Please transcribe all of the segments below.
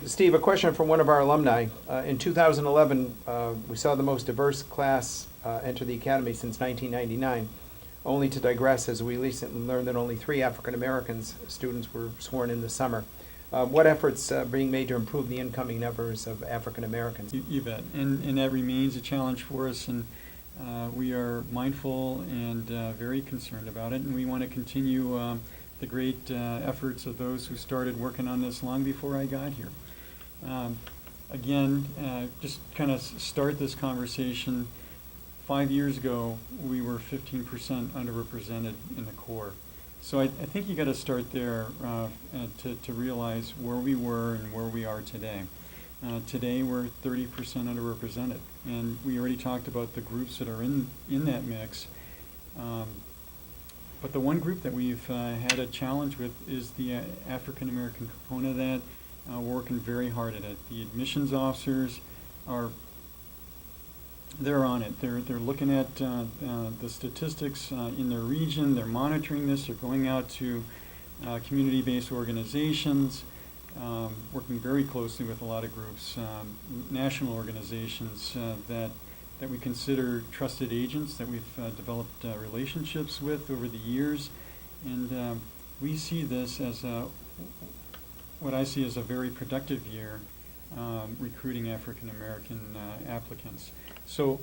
Steve, a question from one of our alumni. In 2011, we saw the most diverse class enter the academy since 1999, only to digress as we recently learned that only 3 African Americans students were sworn in this summer. What efforts are being made to improve the incoming numbers of African Americans? You bet, and that remains a challenge for us, and we are mindful and very concerned about it, and we want to continue the great efforts of those who started working on this long before I got here. Again, just kind of start this conversation. 5 years ago, we were 15% underrepresented in the Corps. So I think you got to start there to realize where we were and where we are today. Today we're 30% underrepresented, and we already talked about the groups that are in that mix. But the one group that we've had a challenge with is the African American component of that. We're working very hard at it. The admissions officers they're on it. They're looking at the statistics in their region. They're monitoring this. They're going out to community-based organizations, working very closely with a lot of groups, national organizations that we consider trusted agents that we've developed relationships with over the years. And we see this as what I see as a very productive year recruiting African American applicants. So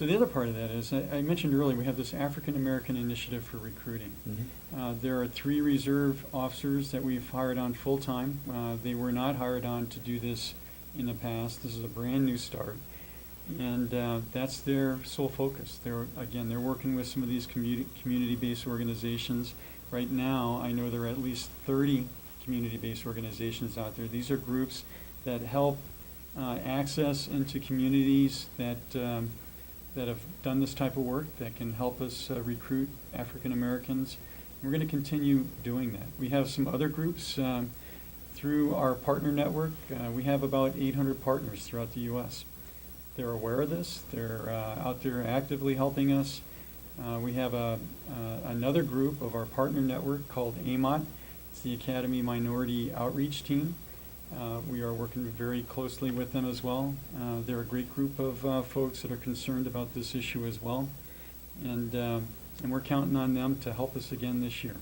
the other part of that is, I mentioned earlier, we have this African American initiative for recruiting. Mm-hmm. There are 3 reserve officers that we've hired on full time. They were not hired on to do this in the past. This is a brand new start, and that's their sole focus. They're working with some of these community-based organizations. Right now, I know there are at least 30 community-based organizations out there. These are groups that help access into communities that have done this type of work, that can help us recruit African Americans. We're going to continue doing that. We have some other groups through our partner network. We have about 800 partners throughout the U.S. They're aware of this. They're out there actively helping us. We have another group of our partner network called AMOT. It's the Academy Minority Outreach Team. We are working very closely with them as well. They're a great group of folks that are concerned about this issue as well. And we're counting on them to help us again this year.